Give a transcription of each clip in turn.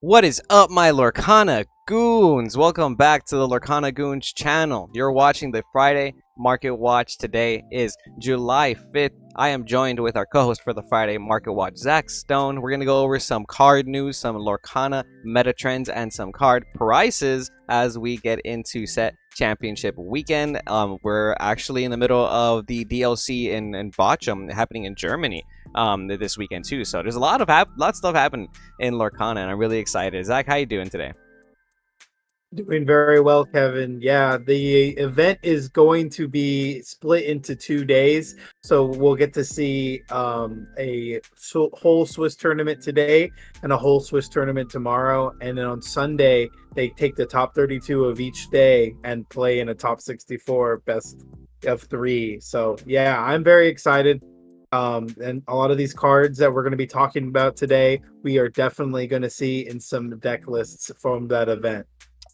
What is up, my Lorcana Goons? Welcome back to the Lorcana Goons channel. You're watching the Friday Market Watch. Today is July 5th. I am joined with our co-host for the Friday Market Watch, Zach Stone. We're going to go over some card news, some Lorcana meta trends, and some card prices as we get into set championship weekend. We're actually in the middle of the DLC in Bochum happening in Germany this weekend too. So there's a lot of stuff happening in Lorcana, and I'm really excited. Zach, how you doing today? Doing very well, Kevin. Yeah, the event is going to be split into 2 days. So we'll get to see a whole Swiss tournament today and a whole Swiss tournament tomorrow. And then on Sunday, they take the top 32 of each day and play in a top 64 best of three. So yeah, I'm very excited. And a lot of these cards that we're going to be talking about today, we are definitely going to see in some deck lists from that event.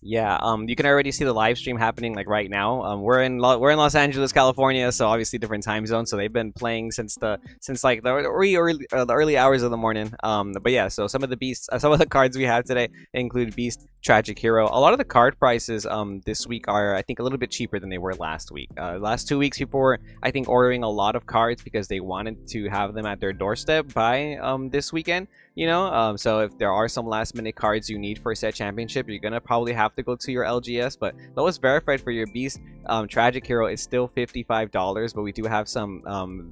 Yeah, you can already see the live stream happening like right now. We're in Los Angeles, California, so obviously different time zones. So they've been playing since like the early hours of the morning. But yeah, so some of the cards we have today include Beast, Tragic Hero. A lot of the card prices this week are, I think, a little bit cheaper than they were last week. Last 2 weeks people were, I think, ordering a lot of cards because they wanted to have them at their doorstep by this weekend. So if there are some last minute cards you need for a set championship, you're gonna probably have to go to your LGS. But lowest verified for your Beast Tragic Hero is still $55, but we do have some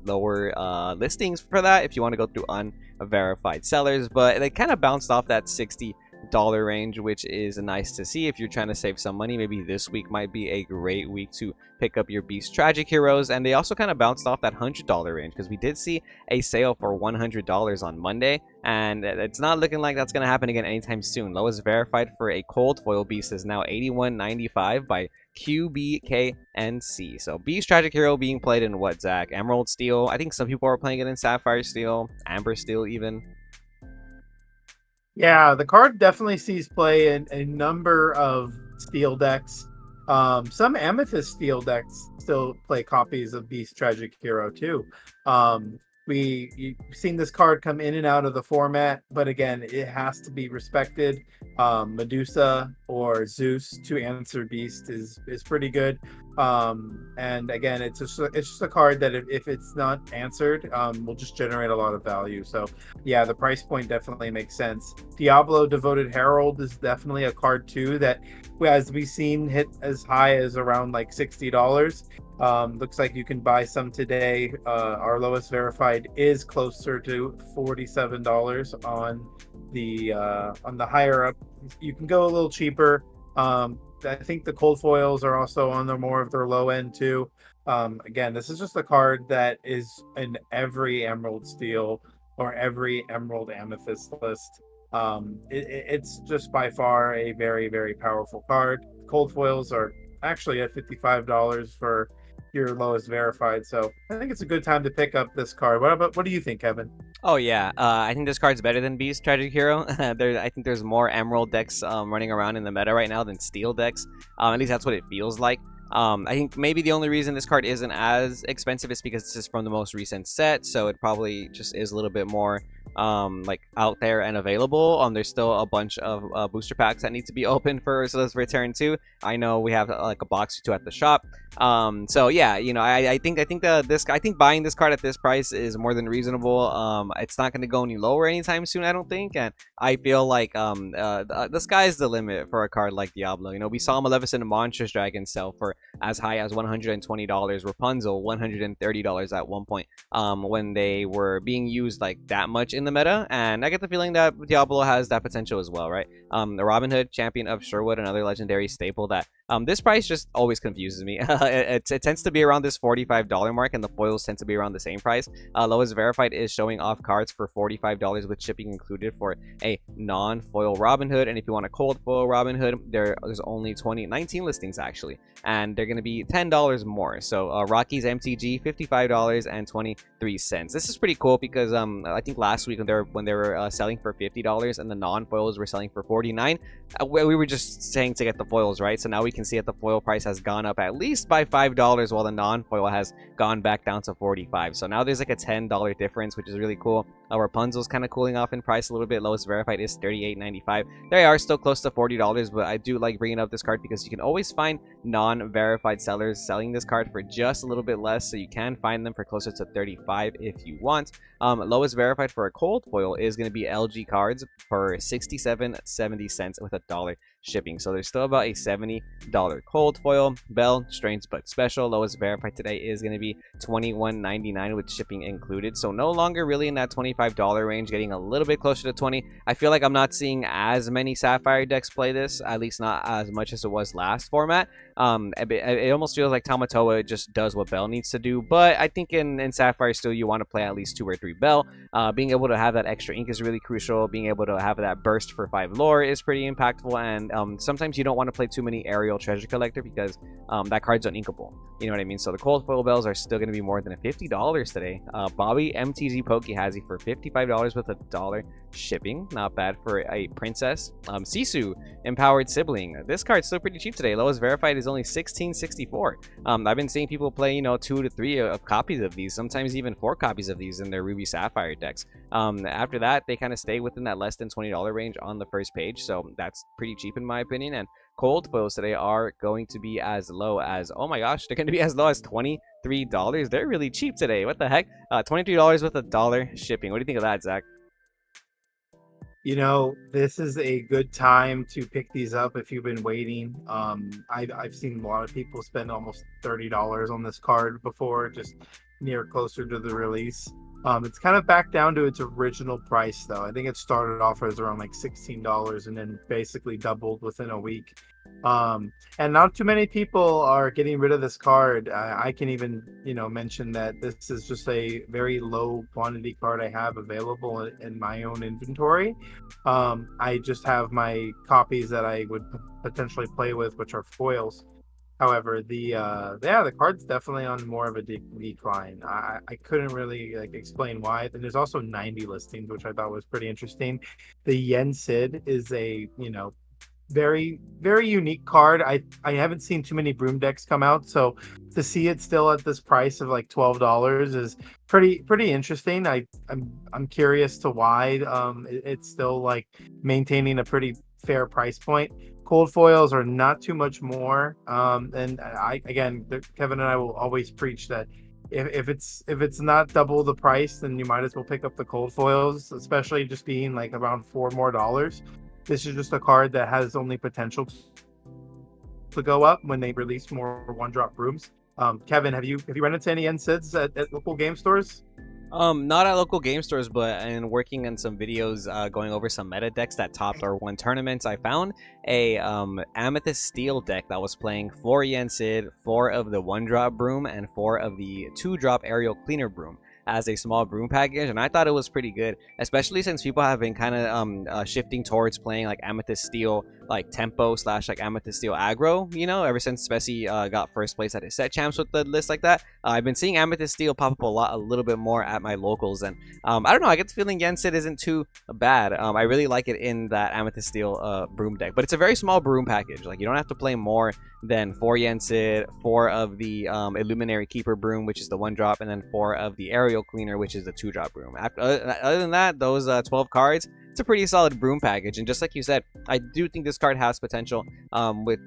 lower listings for that if you want to go through unverified sellers. But they kind of bounced off that $60 range, which is nice to see if you're trying to save some money. Maybe this week might be a great week to pick up your Beast Tragic Heroes. And they also kind of bounced off that $100 range because we did see a sale for $100 on Monday, and it's not looking like that's going to happen again anytime soon. Lowest verified for a cold foil Beast is now $81.95 by QBKNC. So Beast Tragic Hero being played in what, Zach? Emerald Steel. I think some people are playing it in Sapphire Steel, Amber Steel even. Yeah, the card definitely sees play in a number of steel decks. Some amethyst steel decks still play copies of Beast Tragic Hero too. You've seen this card come in and out of the format, but again, it has to be respected. Medusa or Zeus to answer Beast is pretty good. And again, it's just a card that if it's not answered, will just generate a lot of value. So yeah, the price point definitely makes sense. Diablo Devoted Herald is definitely a card too that, as we've seen, hit as high as around like $60. Looks like you can buy some today. Our lowest verified is closer to $47 on the higher up. You can go a little cheaper. I think the cold foils are also on more of their low end too. Again, this is just a card that is in every Emerald Steel or every Emerald Amethyst list. It's just by far a very, very powerful card. Cold foils are actually at $55 for your lowest verified, so I think it's a good time to pick up this card. What do you think, Kevin? Oh yeah, I think this card's better than Beast Tragic Hero. I think there's more Emerald decks running around in the meta right now than Steel decks. At least that's what it feels like. I think maybe the only reason this card isn't as expensive is because this is from the most recent set, so it probably just is a little bit more like out there and available. There's still a bunch of booster packs that need to be opened for Ursul's return too. I know we have like a box or two at the shop. So yeah, I think buying this card at this price is more than reasonable. It's not going to go any lower anytime soon, I don't think, and I feel like the sky's the limit for a card like Diablo. We saw Maleficent and Monstrous Dragon sell for as high as $120, Rapunzel $130 at one point when they were being used like that much in the meta, and I get the feeling that Diablo has that potential as well, right? The Robin Hood, Champion of Sherwood, another legendary staple that this price just always confuses me. It tends to be around this $45 mark, and the foils tend to be around the same price. Lowest verified is showing off cards for $45 with shipping included for a non-foil Robin Hood, and if you want a cold foil Robin Hood, there's only 19 listings actually, and they're going to be $10 more. So Rocky's MTG $55.23. This is pretty cool because I think last week when they were selling for $50 and the non-foils were selling for $49, we were just saying to get the foils, right? So now we can can see that the foil price has gone up at least by $5, while the non-foil has gone back down to 45. So now there's like a $10 difference, which is really cool. Rapunzel's kind of cooling off in price a little bit. Lowest verified is $38.95. They are still close to $40, but I do like bringing up this card because you can always find non-verified sellers selling this card for just a little bit less, so you can find them for closer to $35 if you want. Lowest verified for a cold foil is going to be LG cards for 67.70 with $1 shipping. So there's still about a $70 cold foil. Bell, strange but special. Lowest verified today is going to be $21.99 with shipping included. So no longer really in that $25 range, getting a little bit closer to 20. I feel like I'm not seeing as many Sapphire decks play this, at least not as much as it was last format. It almost feels like Tamatoa just does what Bell needs to do, but I think in Sapphire still you want to play at least 2 or 3 Bell. Being able to have that extra ink is really crucial. Being able to have that burst for 5 lore is pretty impactful, and sometimes you don't want to play too many aerial treasure collector because that card's uninkable. You know what I mean? So the cold foil bells are still going to be more than $50 today. Bobby MTG Pokehazy for $55 with $1 shipping. Not bad for a princess. Sisu Empowered Sibling. This card's still pretty cheap today. Lowest verified is only $16.64. I've been seeing people play 2 to 3 of copies of these, sometimes even 4 copies of these in their Ruby Sapphire decks. After that, they kind of stay within that less than $20 range on the first page, so that's pretty cheap in my opinion. And cold foils today are going to be as low as, oh my gosh, they're going to be as low as $23. They're really cheap today. What the heck? $23 with $1 shipping. What do you think of that, Zach? This is a good time to pick these up if you've been waiting. I've seen a lot of people spend almost $30 on this card before, just near closer to the release. It's kind of back down to its original price, though. I think it started off as around like $16 and then basically doubled within a week. And not too many people are getting rid of this card. I can even, mention that this is just a very low quantity card I have available in my own inventory. I just have my copies that I would potentially play with, which are foils. However, the card's definitely on more of a decline. I couldn't really explain why. And there's also 90 listings, which I thought was pretty interesting. The Yen Sid is a very, very unique card. I haven't seen too many broom decks come out, so to see it still at this price of like $12 is pretty interesting. I'm curious to why it's still like maintaining a pretty fair price point. Cold foils are not too much more, and Kevin and I will always preach that if it's not double the price, then you might as well pick up the cold foils, especially just being like around $4 more. This is just a card that has only potential to go up when they release more one-drop brooms. Kevin, have you run into any NSIDs at local game stores? Not at local game stores, but in working on some videos going over some meta decks that topped or won tournaments, I found a amethyst steel deck that was playing 4 Yen Sid, 4 of the 1-drop broom, and 4 of the 2-drop aerial cleaner broom as a small broom package, and I thought it was pretty good, especially since people have been kind of shifting towards playing like amethyst steel like tempo / like amethyst steel aggro, ever since Spessy got first place at his set champs with the list like that. I've been seeing amethyst steel pop up a little bit more at my locals, and I don't know, I get the feeling Yen Sid isn't too bad. I really like it in that amethyst steel broom deck, but it's a very small broom package. Like, you don't have to play more than 4 Yen Sid, 4 of the Illuminary Keeper broom, which is the 1-drop, and then 4 of the Aerial Cleaner, which is the 2-drop broom. Other than that, those 12 cards, it's a pretty solid broom package. And just like you said, I do think this card has potential with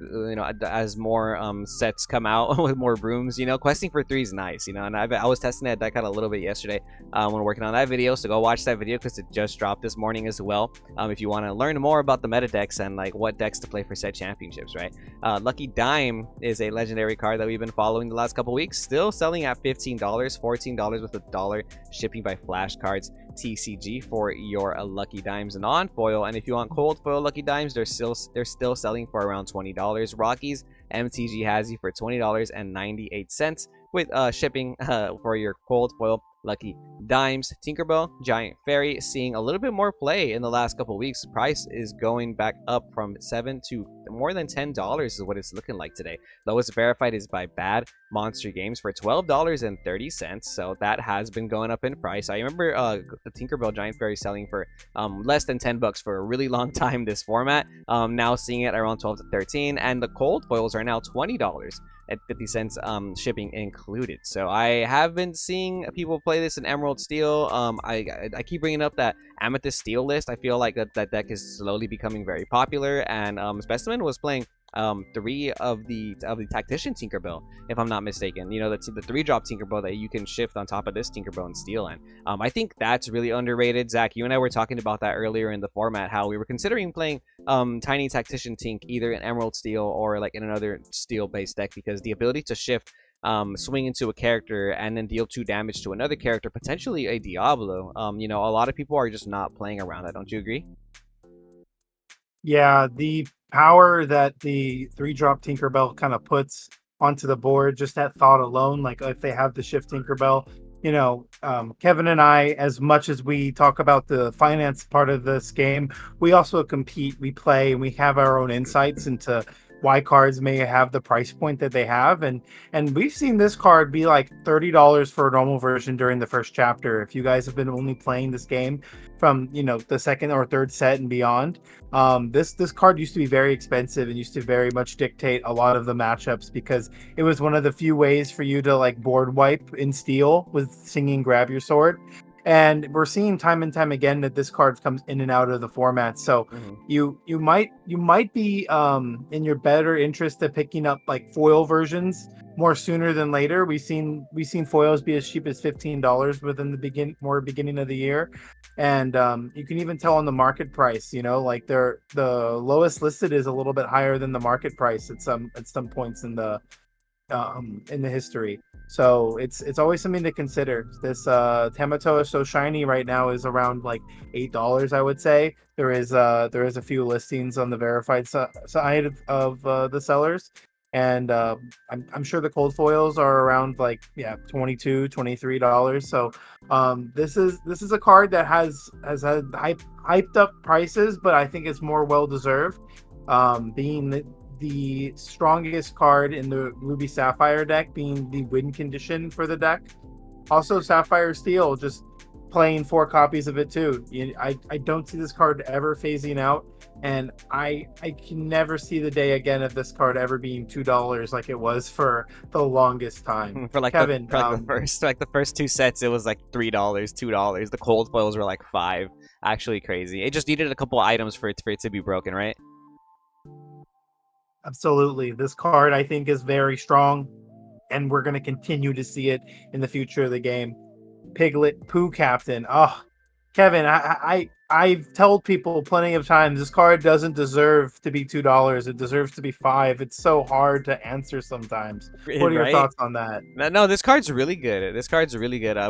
as more sets come out with more brooms. Questing for 3 is nice, and I was testing that deck out a little bit yesterday when working on that video, so go watch that video because it just dropped this morning as well, if you want to learn more about the meta decks and like what decks to play for set championships, right? Lucky Dime is a legendary card that we've been following the last couple weeks, still selling at $15, $14 with $1 shipping by Flashcards TCG for your Lucky Dimes non-foil. And if you want cold foil Lucky Dimes, they're still selling for around $20. Rockies MTG has you for $20.98 with shipping for your cold foil Lucky Dimes, Tinkerbell, Giant Fairy, seeing a little bit more play in the last couple weeks. Price is going back up from $7 to more than $10 is what it's looking like today. Lowest verified is by Bad Monster Games for $12.30. So that has been going up in price. I remember the Tinkerbell Giant Fairy selling for less than $10 for a really long time this format. Now seeing it around 12 to 13, and the cold foils are now $20 at 50 cents shipping included. So I have been seeing people play this in Emerald Steel. I keep bringing up that Amethyst Steel list. I feel like that deck is slowly becoming very popular, and Specimen was playing 3 of the Tactician Tinkerbell, if I'm not mistaken. You know, the 3-drop Tinkerbell that you can shift on top of this Tinkerbell and Steel. And I think that's really underrated. Zach, you and I were talking about that earlier in the format, how we were considering playing Tiny Tactician Tink either in Emerald Steel or like in another Steel-based deck, because the ability to shift swing into a character and then deal 2 damage to another character, potentially a Diablo. You know, a lot of people are just not playing around that. Don't you agree? Yeah, the power that the 3-drop Tinkerbell kind of puts onto the board, just that thought alone, like if they have the shift Tinkerbell, you know, Kevin and I, as much as we talk about the finance part of this game, we also compete, we play, and we have our own insights into why cards may have the price point that they have. And we've seen this card be like $30 for a normal version during the first chapter. If you guys have been only playing this game from, you know, the second or third set and beyond, this card used to be very expensive and used to very much dictate a lot of the matchups, because it was one of the few ways for you to like board wipe in Steel with singing Grab Your Sword. And we're seeing time and time again that this card comes in and out of the format. So you might be in your better interest of picking up like foil versions more sooner than later. We've seen foils be as cheap as $15 within the beginning of the year, and you can even tell on the market price. You know, like the lowest listed is a little bit higher than the market price at some points in the history. So it's always something to consider. This Tamatoa So Shiny right now is around like $8, I would say. There is a few listings on the verified side of the sellers, and I'm sure the cold foils are around like $22, $23. So this is a card that has had hyped up prices, but I think it's more well deserved, being the strongest card in the Ruby Sapphire deck being the win condition for the deck. Also, Sapphire Steel, just playing 4 copies of it too. I don't see this card ever phasing out, and I can never see the day again of this card ever being $2 like it was for the longest time. For like Kevin, the first 2 sets, it was like $3, $2. The cold foils were like $5. Actually crazy. It just needed a couple items for it to be broken, right? Absolutely. This card, I think, is very strong, and we're going to continue to see it in the future of the game. Piglet, Pooh Captain. Oh, Kevin, I've told people plenty of times this card doesn't deserve to be $2. It deserves to be $5. It's so hard to answer sometimes. What are your thoughts on that? No, this card's really good.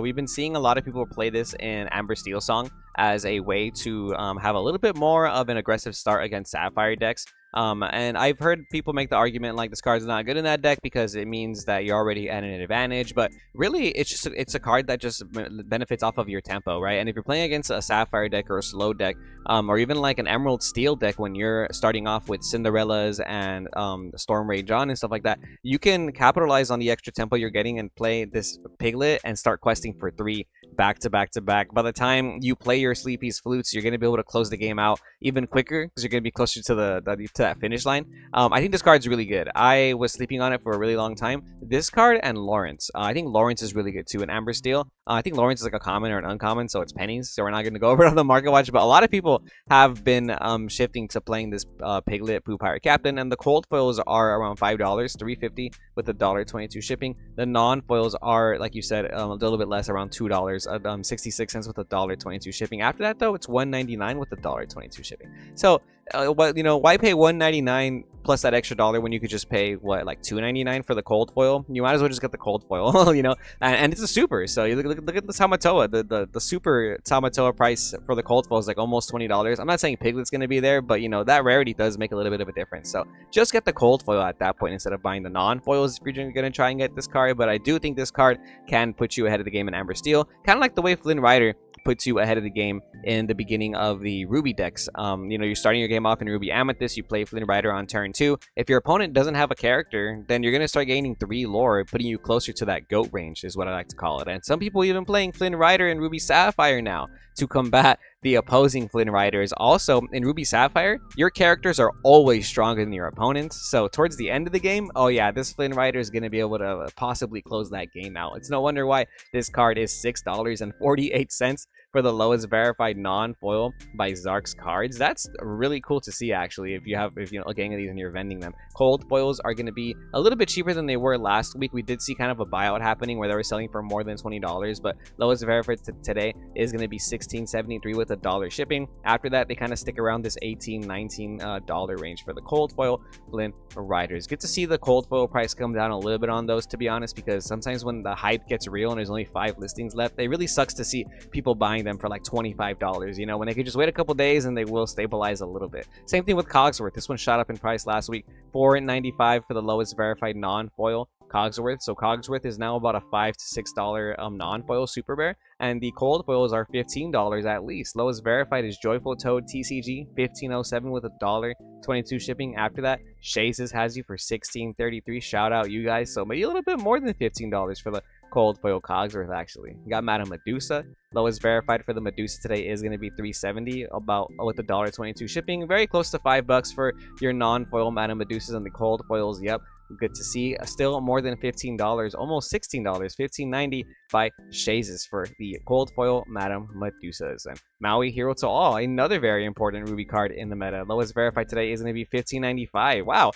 We've been seeing a lot of people play this in Amber Steel Song as a way to have a little bit more of an aggressive start against Sapphire decks. And I've heard people make the argument like this card's not good in that deck because it means that you're already at an advantage, but really it's a card that just benefits off of your tempo, right? And if you're playing against a Sapphire deck or a slow deck, or even like an Emerald Steel deck when you're starting off with Cinderellas and Storm Rage on and stuff like that, you can capitalize on the extra tempo you're getting and play this Piglet and start questing for 3 back to back to back. By the time you play your Sleepy's Flutes, you're going to be able to close the game out even quicker because you're going to be closer to that finish line. I think this card's really good. I was sleeping on it for a really long time. This card and Lawrence. I think Lawrence is really good too in Amber Steel. I think Lawrence is like a common or an uncommon, so it's pennies. So we're not going to go over it on the Market Watch, but a lot of people have been shifting to playing this Piglet Pooh Pirate Captain, and the cold foils are around $5, $3.50 with the $1.22 shipping. The non-foils are, like you said, a little bit less, around $2, 66 cents with the $1.22 shipping. After that, though, it's $1.99 with the $1.22 shipping. So, why pay $1.99 plus that extra dollar when you could just pay what, like $2.99 for the cold foil. You might as well just get the cold foil, you know. And it's a super, so you look at the Tamatoa. The super Tamatoa price for the cold foil is like almost $20. I'm not saying piglet's gonna be there, but you know that rarity does make a little bit of a difference. So just get the cold foil at that point instead of buying the non-foils if you're gonna try and get this card. But I do think this card can put you ahead of the game in Amber Steel, kind of like the way Flyn Rider puts you ahead of the game in the beginning of the Ruby decks. You know, you're starting your game off in Ruby Amethyst, you play Flyn Rider on turn 2. If your opponent doesn't have a character, then you're going to start gaining 3 lore, putting you closer to that GOAT range, is what I like to call it. And some people even playing Flyn Rider in Ruby Sapphire now to combat the opposing Flyn Riders. Also, in Ruby Sapphire, your characters are always stronger than your opponents. So towards the end of the game, oh yeah, this Flyn Rider is going to be able to possibly close that game out. It's no wonder why this card is $6.48 for the lowest verified non-foil by Zark's Cards. That's really cool to see, actually, if you know, a gang of these and you're vending them. Cold foils are going to be a little bit cheaper than they were last week. We did see kind of a buyout happening where they were selling for more than $20, but lowest verified today is going to be $16.73 with $1 shipping. After that, they kind of stick around this $18, $19 range for the cold foil Flyn Riders. Good to see the cold foil price come down a little bit on those, to be honest, because sometimes when the hype gets real and there's only 5 listings left, it really sucks to see people buying them for like $25, you know, when they could just wait a couple days and they will stabilize a little bit. Same thing with Cogsworth. This one shot up in price last week, $4.95 for the lowest verified non-foil Cogsworth. So Cogsworth is now about a $5 to $6 non-foil super rare, and the cold foils are $15 at least. Lowest verified is Joyful Toad TCG, $15.07 with $1.22 shipping. After that, Shazes has you for $16.33. Shout out you guys. So maybe a little bit more than $15 for the cold foil Cogsworth, actually. You got Madame Medusa. Lowest verified for the Medusa today is going to be $3.70, about with $1.22 shipping. Very close to $5 for your non-foil Madame Medusas, and the cold foils, yep, good to see. Still more than $15, almost $16, $15.90 by Shazes for the cold foil Madame Medusas. And Maui Hero to All, another very important Ruby card in the meta. Lowest verified today is going to be $15.95. Wow.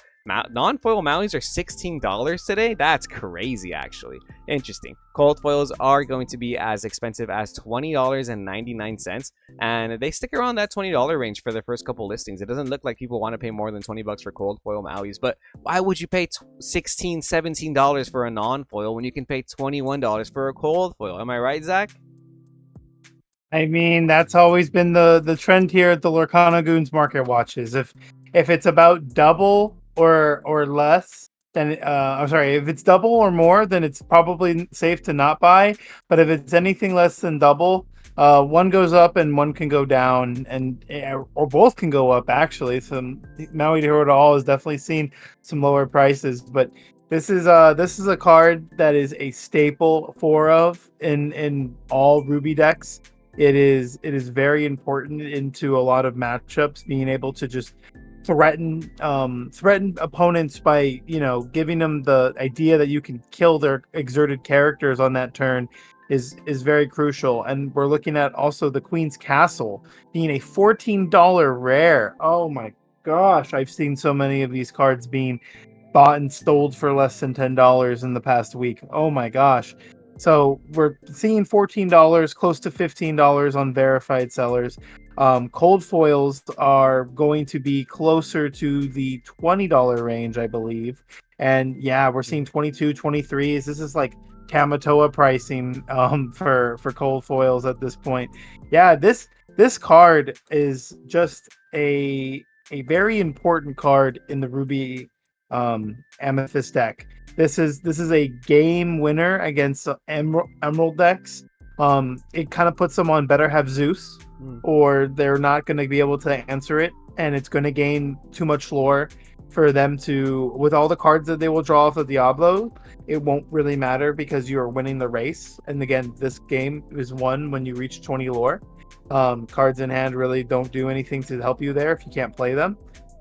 Non-foil Mauis are $16 today? That's crazy, actually. Interesting. Cold foils are going to be as expensive as $20.99, and they stick around that $20 range for their first couple listings. It doesn't look like people want to pay more than $20 for cold foil Mauis, but why would you pay $16, $17 for a non-foil when you can pay $21 for a cold foil? Am I right, Zach? I mean, that's always been the trend here at the Lorcana Goons Market Watches. If it's about double or less, then I'm sorry, if it's double or more, then it's probably safe to not buy. But if it's anything less than double, one goes up and one can go down, and or both can go up, actually. So Maui Hero to All has definitely seen some lower prices, but this is a card that is a staple in all Ruby decks. It is very important into a lot of matchups, being able to just threaten opponents by, you know, giving them the idea that you can kill their exerted characters on that turn is very crucial. And we're looking at also the Queen's Castle being a $14 rare. Oh my gosh, I've seen so many of these cards being bought and sold for less than $10 in the past week. Oh my gosh. So we're seeing $14, close to $15 on verified sellers. Cold foils are going to be closer to the $20 range, I believe. And yeah, we're seeing 22, 23s. This is like Tamatoa pricing for cold foils at this point. Yeah, this card is just a very important card in the Ruby Amethyst deck. This is a game winner against Emerald decks. It kind of puts them on better have Zeus, or they're not going to be able to answer it, and it's going to gain too much lore for them to, with all the cards that they will draw off of Diablo, it won't really matter because you're winning the race. And again, this game is won when you reach 20 lore. Cards in hand really don't do anything to help you there if you can't play them.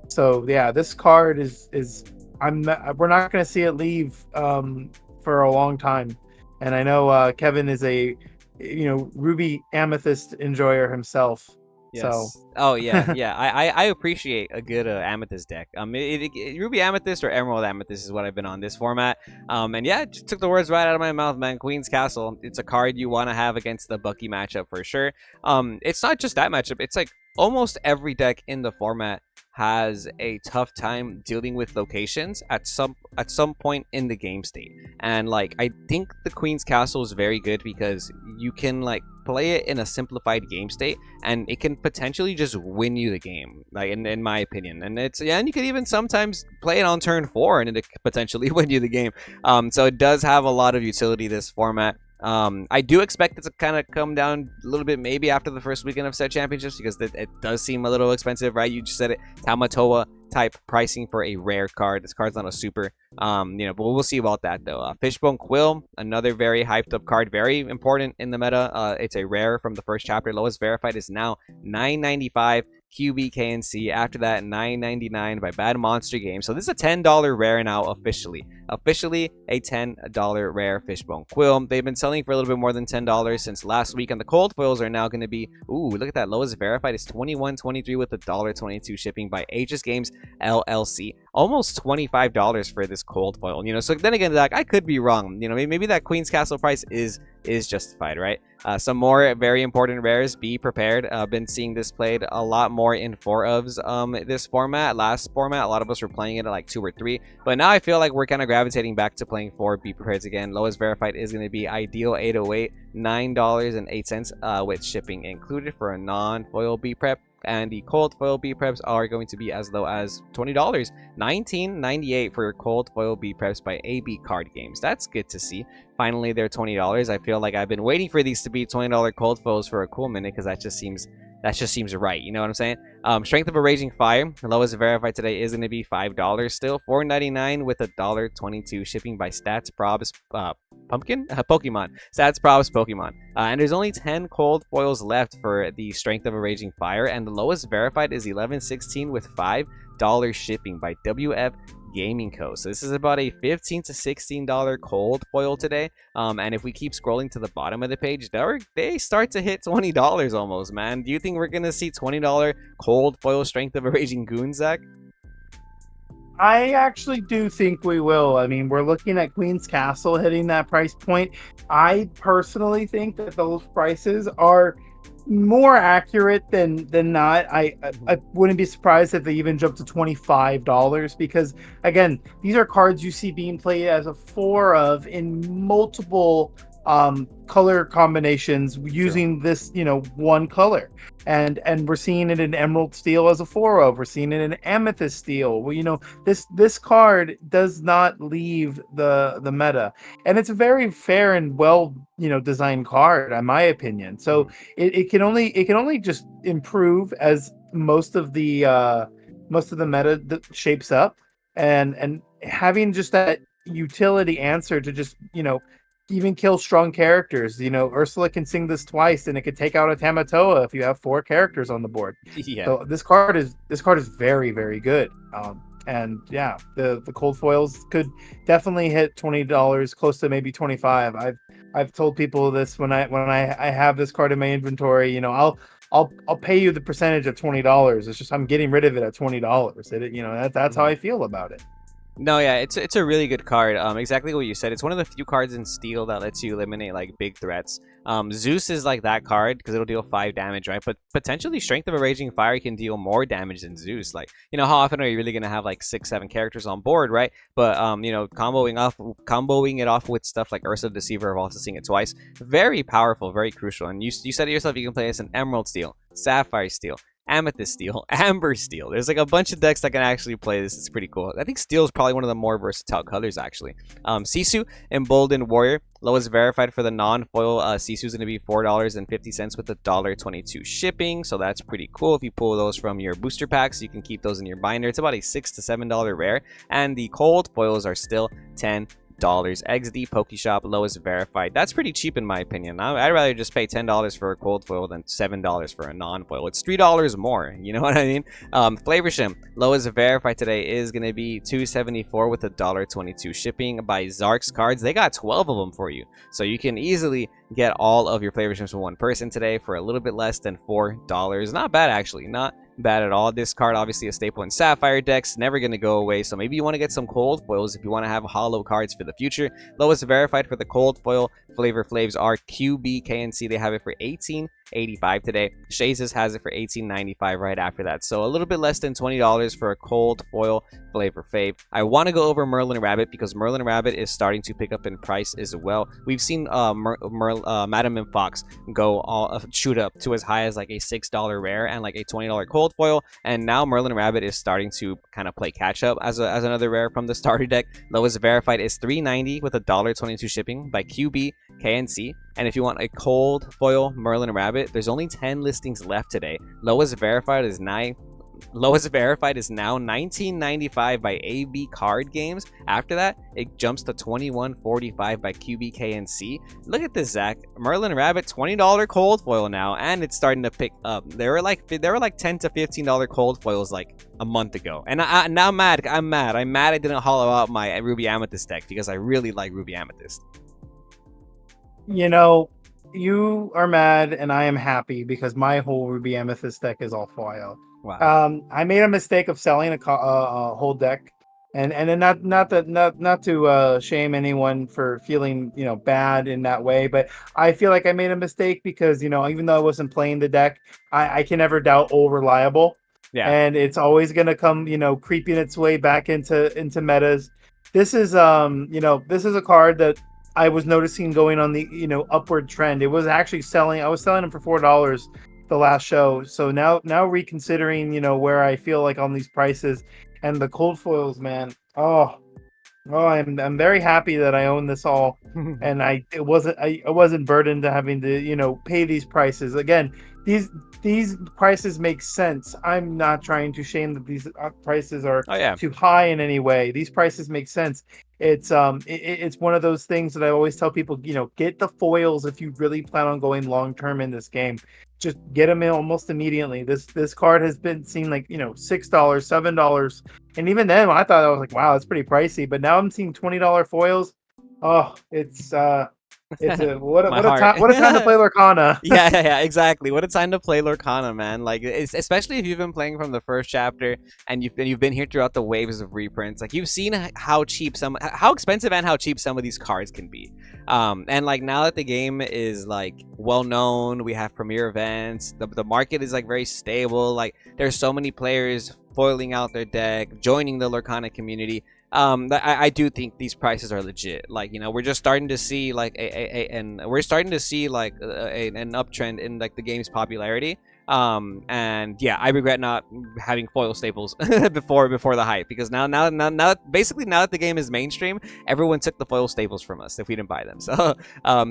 So yeah, this card is we're not going to see it leave for a long time. And I know Kevin is a Ruby Amethyst enjoyer himself. Yes. So. Oh yeah, yeah. I appreciate a good Amethyst deck. Ruby Amethyst or Emerald Amethyst is what I've been on this format. And yeah, it just took the words right out of my mouth, man. Queen's Castle. It's a card you want to have against the Bucky matchup for sure. It's not just that matchup. It's like almost every deck in the format has a tough time dealing with locations at some point in the game state. And like, I think the Queen's Castle is very good because you can like play it in a simplified game state and it can potentially just win you the game, like in my opinion. And it's, yeah, and you could even sometimes play it on turn 4 and it could potentially win you the game. So it does have a lot of utility, this format. I do expect it to kind of come down a little bit maybe after the first weekend of set championships, because it does seem a little expensive, right? You just said it, Tamatoa type pricing for a rare card. This card's not a super, but we'll see about that though. Fishbone Quill, another very hyped up card, very important in the meta. It's a rare from the first chapter. Lowest verified is now $9.95 QBKNC. After that, $9.99 by Bad Monster Games. So this is a $10 rare now officially a $10 rare Fishbone Quill. They've been selling for a little bit more than $10 since last week, and the cold foils are now going to be, ooh, look at that, lowest verified is $21.23 with $1.22 shipping by Aegis Games LLC. Almost $25 for this cold foil, so then again, like, I could be wrong, maybe that Queen's Castle price is justified, right? Some more very important rares, be prepared. Been seeing this played a lot more in 4ofs this format. Last format, a lot of us were playing it at like 2 or 3, but now I feel like we're kind of gravitating back to playing 4 be prepared again. Lowest verified is going to be Ideal 808, $9.08 with shipping included for a non-foil be prep. And the cold foil B preps are going to be as low as $20, $19.98 for your cold foil B preps by AB Card Games. That's good to see. Finally, they're $20. I feel like I've been waiting for these to be $20 cold foils for a cool minute, because that just seems right. You know what I'm saying? Strength of a Raging Fire, the lowest verified today is going to be $5 still, $4.99 with $1.22 shipping by Stats Probs Pokemon. Stats Probs Pokemon. And there's only 10 cold foils left for the Strength of a Raging Fire, and the lowest verified is $11.16 with $5 shipping by WF Gaming Co. So this is about a $15 to $16 cold foil today. And if we keep scrolling to the bottom of the page, they start to hit $20 almost, man. Do you think we're gonna see $20 cold foil Strength of a Raging Goon, Zach? I actually do think we will. I mean, we're looking at Queen's Castle hitting that price point. I personally think that those prices are more accurate than not. I wouldn't be surprised if they even jump to $25, because again, these are cards you see being played as a 4 of in multiple color combinations using this one color, and we're seeing it in Emerald Steel as a 4 of, we're seeing it in Amethyst Steel. Well, this card does not leave the meta, and it's a very fair and well designed card in my opinion. So it can only just improve as most of the meta shapes up, and having just that utility answer to just even kill strong characters. Ursula can sing this twice, and it could take out a Tamatoa if you have 4 characters on the board. Yeah. So this card is very, very good. And yeah, the cold foils could definitely hit $20, close to maybe $25. I've told people this when I have this card in my inventory. I'll pay you the percentage of $20. It's just I'm getting rid of it at $20. That's how I feel about it. No, yeah, it's a really good card. Exactly what you said. It's one of the few cards in Steel that lets you eliminate like big threats. Zeus is like that card because it'll deal 5 damage, right? But potentially Strength of a Raging Fire can deal more damage than Zeus. Like, how often are you really gonna have like 6-7 characters on board, right? But comboing it off with stuff like Ursa the Deceiver, I've also seen it twice. Very powerful, very crucial. And you said it yourself, you can play this in Emerald Steel, Sapphire Steel, Amethyst Steel, Amber Steel. There's like a bunch of decks that can actually play this. It's pretty cool. I think Steel is probably one of the more versatile colors, actually. Sisu, Emboldened Warrior. Lowest verified for the non-foil Sisu is going to be $4.50 with $1.22 shipping. So that's pretty cool. If you pull those from your booster packs, you can keep those in your binder. It's about a $6 to $7 rare. And the cold foils are still $10. XD Pokeshop, lowest verified. That's pretty cheap in my opinion. I'd rather just pay $10 for a cold foil than $7 for a non-foil. It's $3 more. You know what I mean? Flavorshim, lowest verified today is going to be $2.74 with $1.22 shipping by Zark's Cards. They got 12 of them for you. So you can easily get all of your Flavorshims from one person today for a little bit less than $4. Not bad, actually. Not bad at all. This card obviously a staple in Sapphire decks, never going to go away. So maybe you want to get some cold foils if you want to have hollow cards for the future. Lowest verified for the cold foil Flavor Flavs are QBKNC. They have it for 18.85 today. Shazes has it for 18.95 right after that. So a little bit less than $20 for a cold foil Flavor Fave. I want to go over Merlin Rabbit because Merlin Rabbit is starting to pick up in price as well. We've seen Madam and Fox go all shoot up to as high as like a $6 rare and like a $20 cold foil, and now Merlin Rabbit is starting to kind of play catch up as another rare from the starter deck. Lowest verified is $3.90 with $1.22 shipping by QB KNC. And if you want a cold foil Merlin Rabbit, there's only 10 listings left today. Lowest verified is now $19.95 by AB Card Games. After that, it jumps to $21.45 by QBKNC. Look at this, Zach. Merlin Rabbit, $20 cold foil now, and it's starting to pick up. There were like $10 to $15 cold foils like a month ago, and now I'm mad. I'm mad I didn't hollow out my Ruby Amethyst deck because I really like Ruby Amethyst. You know, you are mad and I am happy because my whole Ruby Amethyst deck is all foil. Wow. I made a mistake of selling a whole deck, and then not to shame anyone for feeling bad in that way, but I feel like I made a mistake because even though I wasn't playing the deck, I can never doubt Old Reliable, Yeah. and it's always gonna come creeping its way back into metas. This is this is a card that I was noticing going on the upward trend. It was actually selling. I was selling them for $4 the last show. So now reconsidering, where I feel like on these prices and the cold foils, man. Oh, I'm very happy that I own this all, and I wasn't burdened to having to pay these prices again. These prices make sense. I'm not trying to shame that these prices are too high in any way. These prices make sense. It's it's one of those things that I always tell people, get the foils if you really plan on going long term in this game. Just get them in almost immediately. This card has been seen like $6, $7, and even then I thought I was like, wow, that's pretty pricey. But now I'm seeing $20 foils. Oh, it's what a time to play Lorcana. yeah, exactly. What a time to play Lorcana, man. Like, especially if you've been playing from the first chapter and you've been here throughout the waves of reprints. Like, you've seen how expensive and how cheap some of these cards can be. And like now that the game is like well known, we have premier events. The market is like very stable. Like, there's so many players foiling out their deck, joining the Lorcana community. I do think these prices are legit. Like, we're just starting to see like an uptrend in like the game's popularity. And yeah, I regret not having foil staples before the hype, because now basically now that the game is mainstream, everyone took the foil staples from us if we didn't buy them. So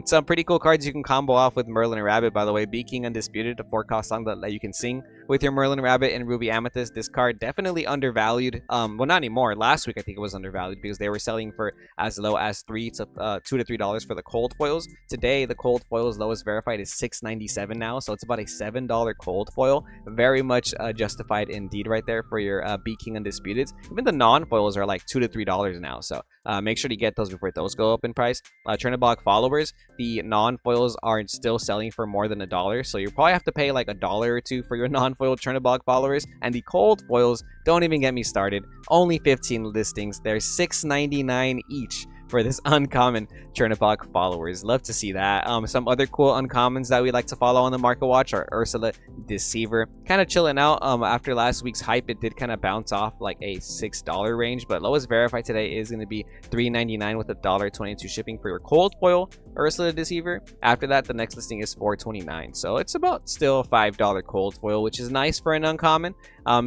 some pretty cool cards you can combo off with Merlin and Rabbit, by the way. Be King Undisputed, a 4-cost song that you can sing with your Merlin Rabbit and Ruby Amethyst. This card definitely undervalued. Well, not anymore. Last week I think it was undervalued because they were selling for as low as $2 to $3 for the cold foils. Today the cold foils lowest verified is $6.97 now, so it's about a $7 cold foil. Very much justified indeed right there for your Be King Undisputed. Even the non-foils are like $2 to $3 now, so make sure to get those before those go up in price. Chernobog followers, the non-foils are still selling for more than $1, so you probably have to pay like $1 or $2 for your non-foil Chernobog followers. And the cold foils, don't even get me started, only 15 listings. They're $6.99 each for this uncommon Chernobog followers. Love to see that. Some other cool uncommons that we like to follow on the market watch are Ursula Deceiver. Kind of chilling out. After last week's hype, it did kind of bounce off like a $6 range, but lowest verified today is going to be $3.99 with $1.22 shipping for your cold foil Ursula Deceiver. After that, the next listing is $4.29, so it's about still $5 cold foil, which is nice for an uncommon.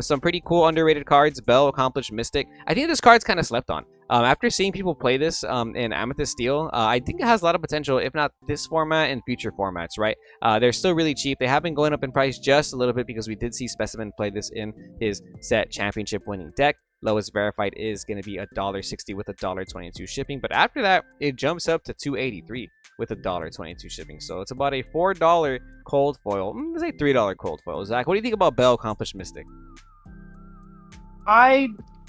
Some pretty cool underrated cards. Bell Accomplished Mystic. I think this card's kind of slept on. After seeing people play this in Amethyst Steel, I think it has a lot of potential, if not this format, in future formats, right? They're still really cheap. They have been going up in price just a little bit because we did see Specimen play this in his set championship winning deck. Lowest verified is going to be $1.60 with $1.22 shipping, but after that, it jumps up to $2.83 with $1.22 shipping. So it's about a $4 cold foil. Let's say $3 cold foil. Zach, what do you think about Bell Accomplished Mystic? I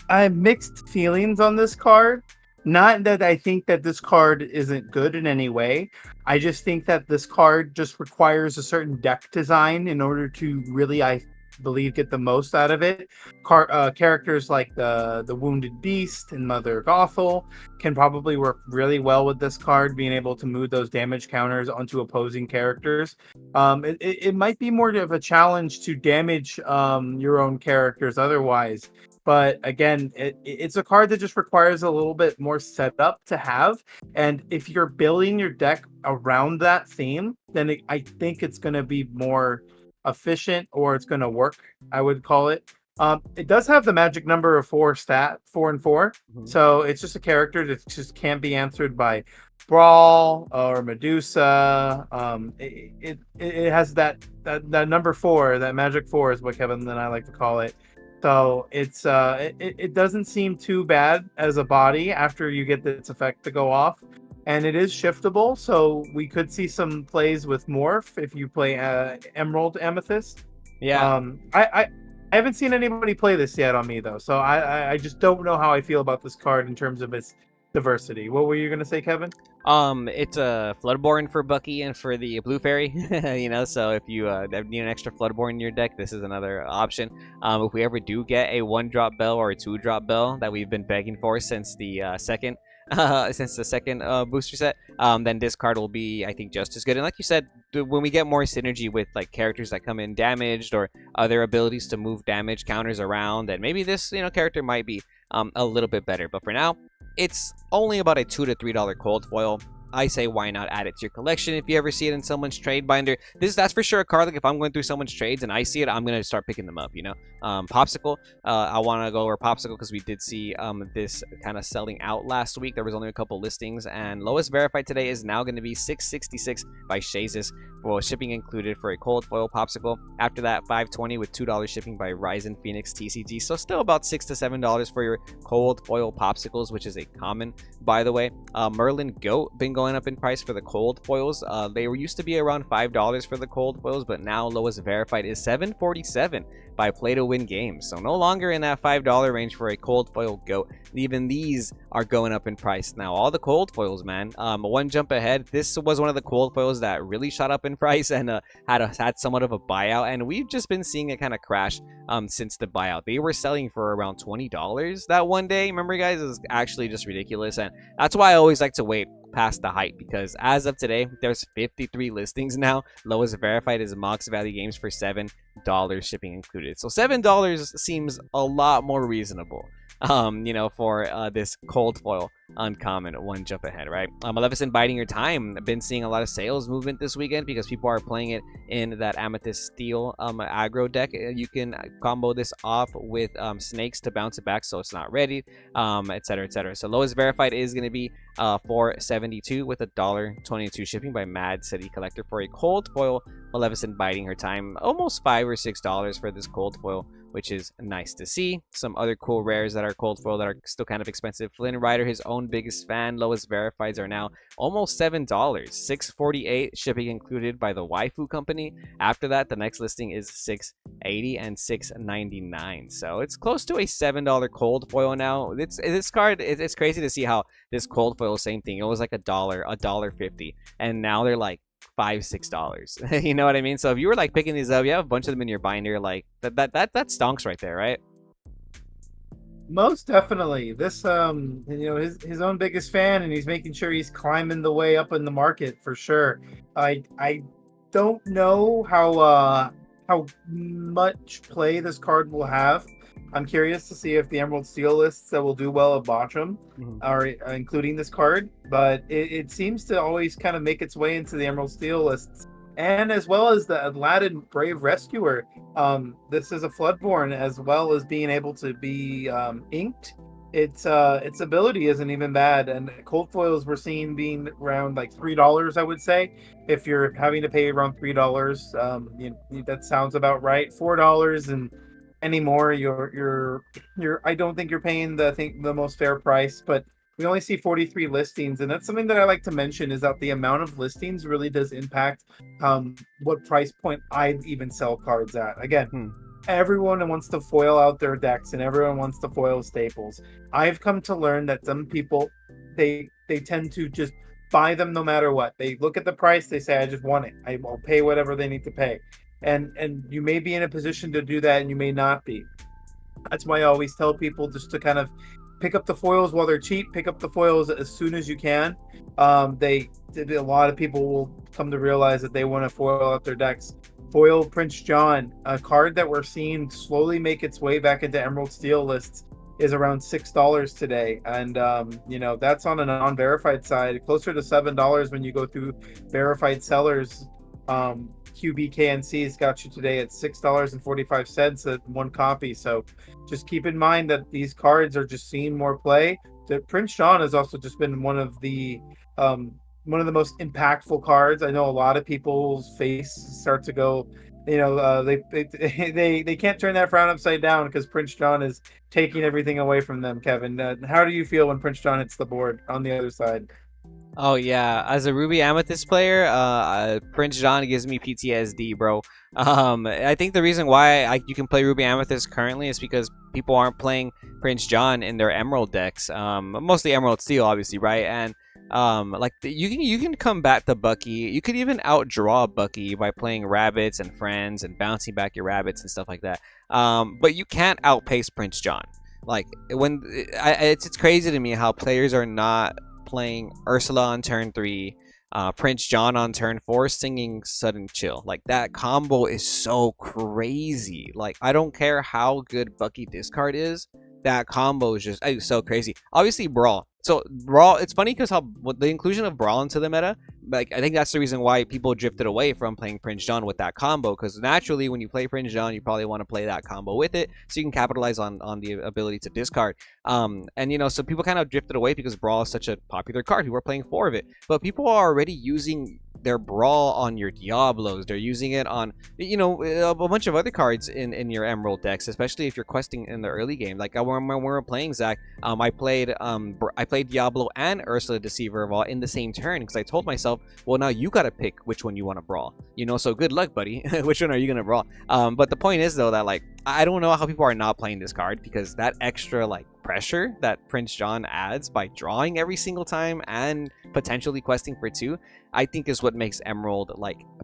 have mixed feelings on this card. Not that I think that this card isn't good in any way. I just think that this card just requires a certain deck design in order to really, I believe get the most out of it. Characters like the Wounded Beast and Mother Gothel can probably work really well with this card, being able to move those damage counters onto opposing characters. It might be more of a challenge to damage your own characters otherwise. But again, it's a card that just requires a little bit more setup to have. And if you're building your deck around that theme, then I think it's going to be more efficient, or it's going to work, I would call it. It does have the magic number of 4 stat, 4 and 4. Mhm. So it's just a character that just can't be answered by Brawl or Medusa. It has that number 4, that magic 4 is what Kevin and I like to call it. So it doesn't seem too bad as a body after you get this effect to go off, and it is shiftable. So we could see some plays with Morph if you play Emerald Amethyst. Yeah. I haven't seen anybody play this yet on me though, so I just don't know how I feel about this card in terms of its diversity. What were you gonna say, Kevin? It's a Floodborn for Bucky and for the Blue Fairy, so if you need an extra Floodborn in your deck, this is another option. If we ever do get a 1-drop bell or a 2-drop bell that we've been begging for since the second booster set, then this card will be, I think, just as good. And like you said, when we get more synergy with like characters that come in damaged or other abilities to move damage counters around, then maybe this character might be a little bit better. But for now, it's only about a $2 to $3 cold foil. I say why not add it to your collection if you ever see it in someone's trade binder. That's for sure a card, like if I'm going through someone's trades and I see it, I'm going to start picking them up, Popsicle, I want to go over Popsicle because we did see this kind of selling out last week. There was only a couple listings, and lowest verified today is now going to be $6.66 by Shazes for shipping included for a cold foil Popsicle. After that, $5.20 with $2 shipping by Ryzen Phoenix TCG. So still about $6 to $7 for your cold foil Popsicles, which is a common, by the way. Merlin Goat been going up in price for the cold foils. They used to be around $5 for the cold foils, but now lowest verified is $7.47 by Play to Win Games. So no longer in that $5 range for a cold foil goat. Even these are going up in price now. All the cold foils, man. One jump ahead. This was one of the cold foils that really shot up in price and had somewhat of a buyout, and we've just been seeing it kind of crash since the buyout. They were selling for around $20 that one day. Remember, guys, it was actually just ridiculous, and that's why I always like to wait past the hype, because as of today, there's 53 listings now. Lowest verified is Mox Valley Games for $7, shipping included. So $7 seems a lot more reasonable, for this cold foil uncommon one jump ahead, right? Maleficent biding your time. I've been seeing a lot of sales movement this weekend because people are playing it in that amethyst steel aggro deck. You can combo this off with snakes to bounce it back so it's not ready, etc, etc. So lowest verified is going to be $4.72 with $1.22 shipping by Mad City Collector for a cold foil Maleficent biding her time. Almost $5 or $6 for this cold foil, which is nice to see. Some other cool rares that are cold foil that are still kind of expensive. Flyn Rider, his own biggest fan. Lowest verifieds are now almost $7, $6.48 shipping included by the Waifu Company. After that, the next listing is $6.80 and $6.99. So it's close to a $7 cold foil now. This card, it's crazy to see how this cold foil, same thing. It was like $1.50, and now they're like $5-6. You know what I mean? So if you were like picking these up, you have a bunch of them in your binder, like that stonks right there, right? Most definitely. This his own biggest fan, and he's making sure he's climbing the way up in the market for sure. I don't know how much play this card will have. I'm curious to see if the Emerald Steel lists that will do well at Botcham are including this card, but it seems to always kind of make its way into the Emerald Steel lists, and as well as the Aladdin Brave Rescuer. This is a Floodborn, as well as being able to be inked. Its ability isn't even bad, and cold foils we're seeing being around like $3, I would say. If you're having to pay around $3, that sounds about right. $4 and anymore, you're I don't think you're paying the most fair price, but we only see 43 listings, and that's something that I like to mention, is that the amount of listings really does impact what price point I'd even sell cards at. Again, everyone wants to foil out their decks, and everyone wants to foil staples. I've come to learn that some people, they tend to just buy them no matter what. They look at the price, they say, I just want it. I will pay whatever they need to pay. and you may be in a position to do that, and you may not be. That's why I always tell people just to kind of pick up the foils while they're cheap. Pick up the foils as soon as you can. A lot of people will come to realize that they want to foil out their decks. Foil Prince John, a card that we're seeing slowly make its way back into Emerald Steel lists, is around $6 today, and that's on a non-verified side, closer to $7 when you go through verified sellers. QBKNC's got you today at $6.45 at one copy. So just keep in mind that these cards are just seeing more play. The Prince John has also just been one of the most impactful cards. I know a lot of people's face start to go, they can't turn that frown upside down because Prince John is taking everything away from them. Kevin, how do you feel when Prince John hits the board on the other side? Oh yeah, as a Ruby Amethyst player, Prince John gives me PTSD, bro. I think the reason why you can play Ruby Amethyst currently is because people aren't playing Prince John in their Emerald decks. Mostly Emerald Steel, obviously, right? And you can combat the Bucky. You could even outdraw Bucky by playing rabbits and friends and bouncing back your rabbits and stuff like that. But you can't outpace Prince John. Like it's crazy to me how players are not playing Ursula on turn 3, Prince John on turn 4, singing Sudden Chill. Like, that combo is so crazy. Like, I don't care how good Bucky discard is, that combo is just so crazy. Obviously, Brawl. So, Brawl, it's funny because how the inclusion of Brawl into the meta, like, I think that's the reason why people drifted away from playing Prince John with that combo, because naturally, when you play Prince John, you probably want to play that combo with it, so you can capitalize on the ability to discard. So people kind of drifted away because Brawl is such a popular card. People are playing 4 of it, but people are already using their Brawl on your Diablos. They're using it on, a bunch of other cards in your Emerald decks, especially if you're questing in the early game. Like when we were playing, Zach, I played Diablo and Ursula Deceiver of All in the same turn because I told myself, well, now you got to pick which one you want to brawl. So good luck, buddy. Which one are you gonna brawl? But the point is though that, like, I don't know how people are not playing this card, because that extra pressure that Prince John adds by drawing every single time and potentially questing for 2, I think is what makes Emerald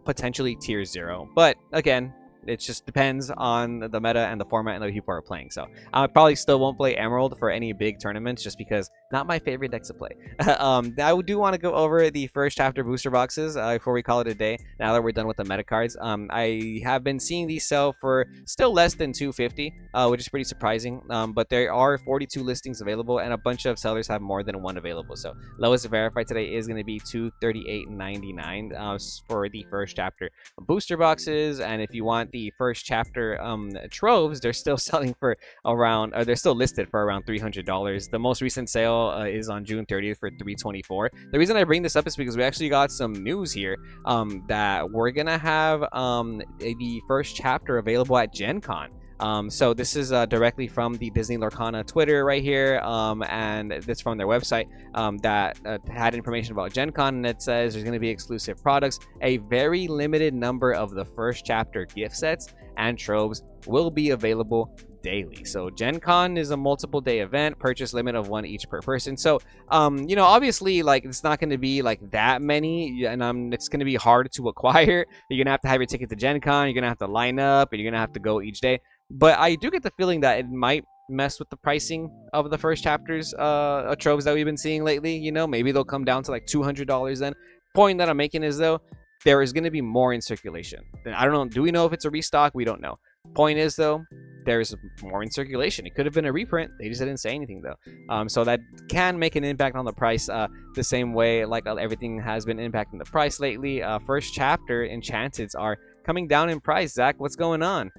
potentially tier 0. But again, it just depends on the meta and the format and the people are playing. So I probably still won't play Emerald for any big tournaments just because not my favorite deck to play. I do want to go over the first chapter booster boxes before we call it a day. Now that we're done with the meta cards, I have been seeing these sell for still less than $250, which is pretty surprising. But there are 42 listings available, and a bunch of sellers have more than one available. So lowest verified today is going to be $238.99 for the first chapter booster boxes. And if you want the first chapter troves, they're still selling for around, they're still listed for around $300. The most recent sale is on June 30th for $324. The reason I bring this up is because we actually got some news here that we're gonna have the first chapter available at Gen Con. So this is directly from the Disney Lorcana Twitter right here, and it's from their website that had information about Gen Con, and it says there's going to be exclusive products. A very limited number of the first chapter gift sets and troves will be available daily. So Gen Con is a multiple day event, purchase limit of 1 each per person. So obviously, it's not going to be that many, and it's going to be hard to acquire. You're going to have your ticket to Gen Con, you're going to have to line up, and you're going to have to go each day. But I do get the feeling that it might mess with the pricing of the first chapters troves that we've been seeing lately. Maybe they'll come down to $200 then. Point that I'm making is, though, there is going to be more in circulation. I don't know. Do we know if it's a restock? We don't know. Point is, though, there's more in circulation. It could have been a reprint. They just didn't say anything, though. So that can make an impact on the price the same way everything has been impacting the price lately. First chapter Enchanteds are coming down in price. Zach, what's going on?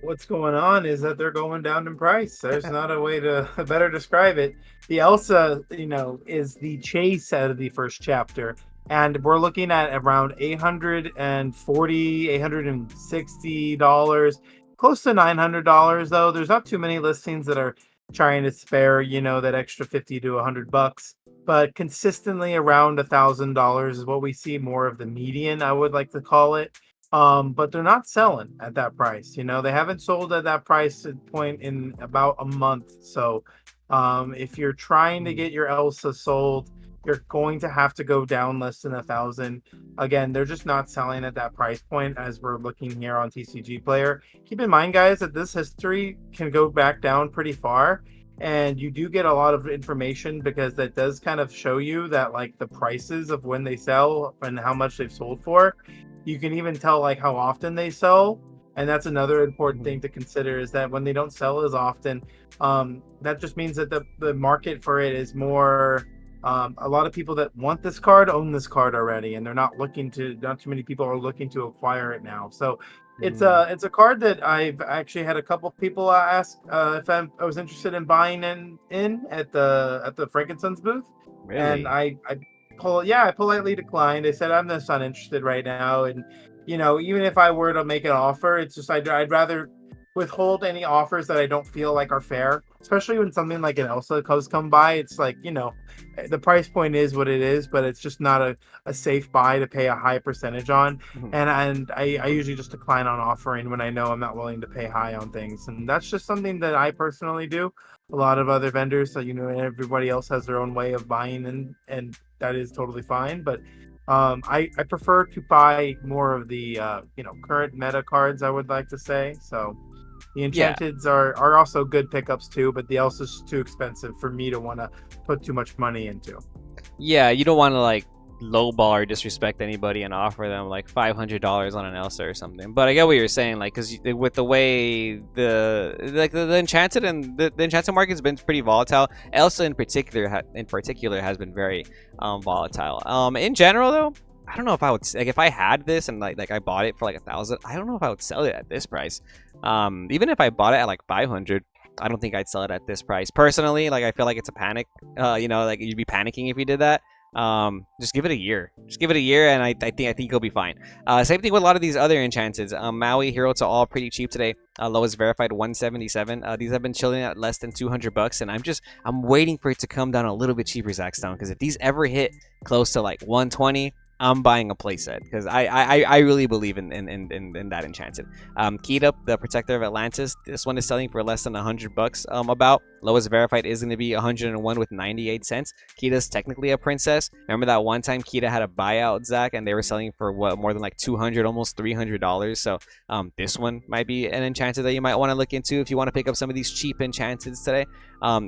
What's going on is that they're going down in price. There's not a way to better describe it. The Elsa, is the chase out of the first chapter, and we're looking at around $840, $860, close to $900 though. There's not too many listings that are trying to spare, that extra $50 to $100, but consistently around $1,000 is what we see, more of the median, I would like to call it. But they're not selling at that price. They haven't sold at that price point in about a month. So if you're trying to get your Elsa sold, you're going to have to go down less than 1,000. Again, they're just not selling at that price point as we're looking here on TCG Player. Keep in mind, guys, that this history can go back down pretty far, and you do get a lot of information because that does kind of show you that like the prices of when they sell and how much they've sold for. You can even tell like how often they sell, and that's another important thing to consider, is that when they don't sell as often, that just means that the market for it is more. A lot of people that want this card own this card already, and they're not too many people are looking to acquire it now. So it's a card that I've actually had a couple people ask if I was interested in buying in at the Frankenstein's booth. Really? And I politely declined. I said I'm just not interested right now, and even if I were to make an offer, it's just I'd rather withhold any offers that I don't feel like are fair, especially when something like an Elsa has come by. It's like, the price point is what it is, but it's just not a safe buy to pay a high percentage on. And I usually just decline on offering when I know I'm not willing to pay high on things. And that's just something that I personally do. A lot of other vendors, so everybody else has their own way of buying, and that is totally fine. But I prefer to buy more of the current meta cards, I would like to say. So the Enchanteds are also good pickups too, but the Elsa's too expensive for me to want to put too much money into. Yeah, you don't want to like lowball or disrespect anybody and offer them like $500 on an Elsa or something. But I get what you're saying, like, because with the way the Enchanted and the Enchanted market's been pretty volatile. Elsa in particular has been very volatile. In general though, I don't know if I would, like, if I had this and like I bought it for like 1,000, I don't know if I would sell it at this price. Even if I bought it at like 500, I don't think I'd sell it at this price personally. Like, I feel like it's a panic. Like you'd be panicking if you did that. Just give it a year. And I think you'll be fine. Same thing with a lot of these other Enchanteds. Maui Heralds are all pretty cheap today. Lowest verified 177. These have been chilling at less than $200, and I'm waiting for it to come down a little bit cheaper, Zackstone, because if these ever hit close to like 120, I'm buying a playset, because I really believe in that Enchanted. Kita, the Protector of Atlantis, this one is selling for less than $100. About lowest verified is going to be 101 with 98 cents. Kita's technically a princess. Remember that one time Kita had a buyout, Zach, and they were selling for what, more than like $200, almost $300. So this one might be an Enchanted that you might want to look into if you want to pick up some of these cheap Enchanteds today.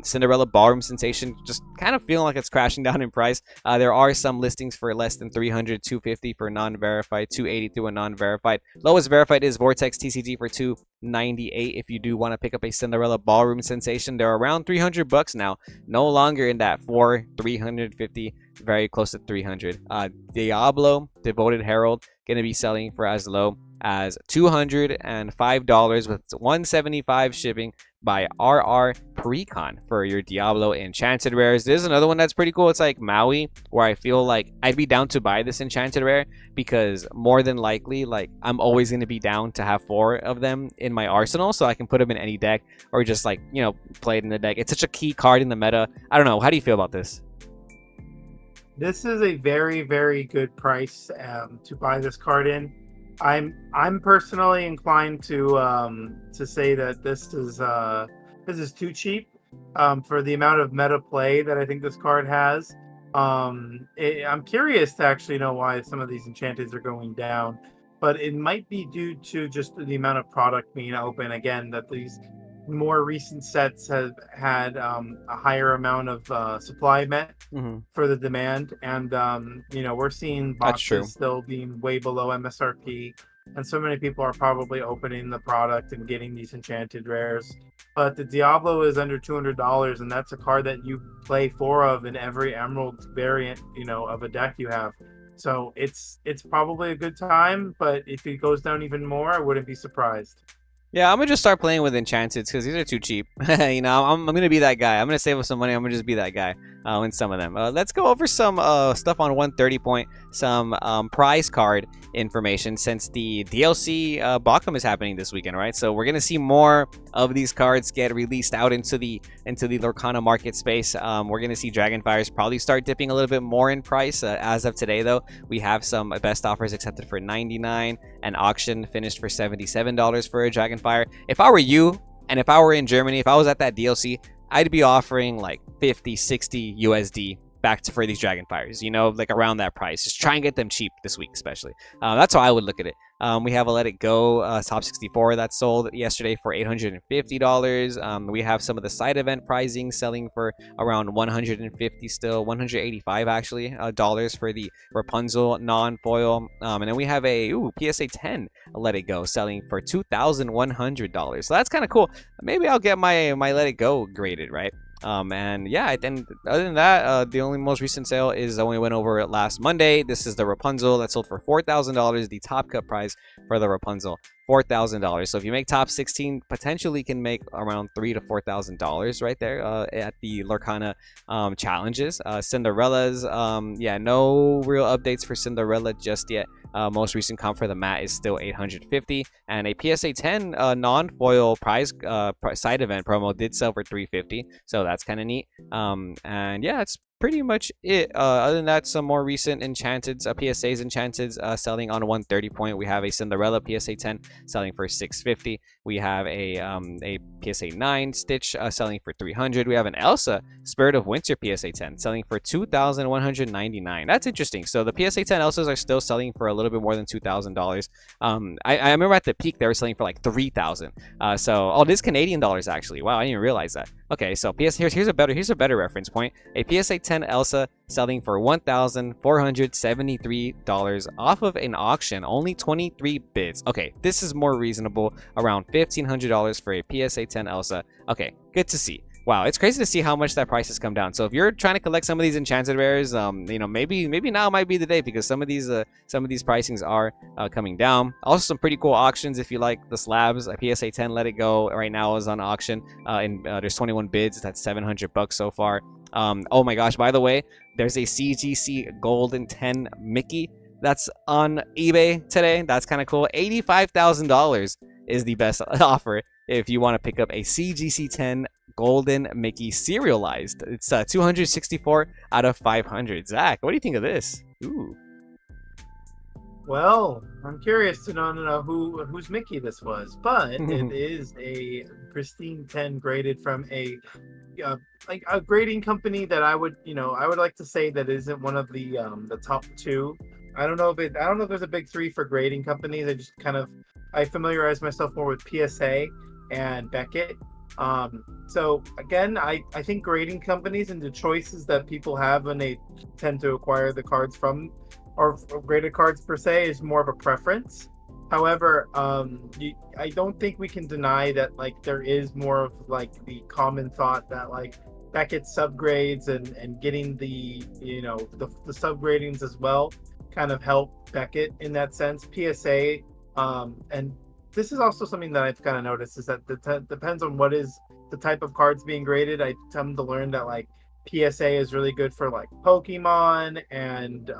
Cinderella Ballroom Sensation, just kind of feeling like it's crashing down in price. There are some listings for less than 300, 250 for non-verified, 280 through a non-verified. Lowest verified is Vortex TCG for 298. If you do want to pick up a Cinderella Ballroom Sensation, they're around $300 now, no longer in that 350, very close to 300. Diablo Devoted Herald gonna be selling for as low as $205 with $175 shipping by RR Precon for your Diablo Enchanted rares. There's another one that's pretty cool. It's like Maui, where I feel like I'd be down to buy this Enchanted rare, because more than likely, like, I'm always going to be down to have 4 of them in my arsenal, so I can put them in any deck or just, like, play it in the deck. It's such a key card in the meta. I don't know. How do you feel about this? This is a very, very good price to buy this card in. I'm personally inclined to say that this is too cheap for the amount of meta play that I think this card has. I'm curious to actually know why some of these Enchanteds are going down, but it might be due to just the amount of product being open. Again, that these more recent sets have had a higher amount of supply met for the demand, and we're seeing boxes still being way below MSRP, and so many people are probably opening the product and getting these Enchanted rares. But the Diablo is under $200, and that's a card that you play 4 of in every Emerald variant of a deck you have. So it's probably a good time, but if it goes down even more, I wouldn't be surprised. Yeah, I'm gonna just start playing with Enchanteds because these are too cheap. I'm gonna be that guy. I'm gonna save up some money. I'm gonna just be that guy in some of them. Let's go over some stuff on 130 point, some prize card information, since the DLC Bacchum is happening this weekend, right? So we're gonna see more of these cards get released out into the Lorcana market space. We're gonna see Dragonfires probably start dipping a little bit more in price. As of today, though, we have some best offers accepted for $99 and auction finished for $77 for a Dragonfire. If I were you, and if I were in Germany, if I was at that DLC, I'd be offering like 50, 60 USD back to for these Dragonfires. You know, like around that price. Just try and get them cheap this week, especially. That's how I would look at it. We have a Let It Go top 64 that sold yesterday for $850. We have some of the side event pricing selling for around 150 still, 185 actually dollars for the Rapunzel non-foil. And then we have a PSA 10 Let It Go selling for $2,100. So that's kind of cool. Maybe I'll get my Let It Go graded, right? And yeah, then other than that, the only most recent sale is the one we went over last Monday. This is the Rapunzel that sold for $4,000. The top cut price for the Rapunzel, $4,000. So if you make top 16, potentially can make around $3,000 to $4,000 right there at the Lorcana challenges. Cinderella's, yeah, no real updates for Cinderella just yet. Most recent comp for the mat is still $850, and a PSA 10 non-foil prize side event promo did sell for $350, so that's kind of neat. And yeah, it's pretty much it. Other than that, some more recent Enchanteds, PSAs Enchanteds selling on 130 point. We have a Cinderella PSA 10 selling for $650. We have a PSA 9 Stitch selling for $300. We have an Elsa Spirit of Winter PSA 10 selling for $2,199. That's interesting. So the PSA 10 Elsas are still selling for a little bit more than $2,000. I remember at the peak they were selling for like $3,000. So this is Canadian dollars actually. Wow, I didn't even realize that. Okay, so here's a better reference point. A PSA 10 Elsa selling for $1,473 off of an auction, only 23 bids. Okay, this is more reasonable, around $1,500 for a PSA 10 Elsa. Okay, good to see. Wow, it's crazy to see how much that price has come down. So if you're trying to collect some of these enchanted rares, you know, maybe now might be the day, because some of these pricings are coming down. Also, some pretty cool auctions if you like the slabs. A PSA 10 Let It Go right now is on auction, and there's 21 bids. That's $700 so far. Oh my gosh! By the way, there's a CGC Golden 10 Mickey that's on eBay today. That's kind of cool. $85,000 is the best offer if you want to pick up a CGC 10 Golden Mickey serialized. It's 264 out of 500. Zach, what do you think of this? Ooh. Well, I'm curious to know whose Mickey this was, but it is a pristine 10 graded from a grading company that I would like to say that isn't one of the top two. I don't know if there's a big three for grading companies. I familiarize myself more with PSA and Beckett. So again, I think grading companies and the choices that people have when they tend to acquire the cards from, or graded cards per se, is more of a preference. However, I don't think we can deny that like there is more of like the common thought that like Beckett subgrades and getting the subgradings as well kind of help Beckett in that sense. PSA, and this is also something that I've kind of noticed, is that depends on what is the type of cards being graded. I come to learn that like PSA is really good for like Pokemon and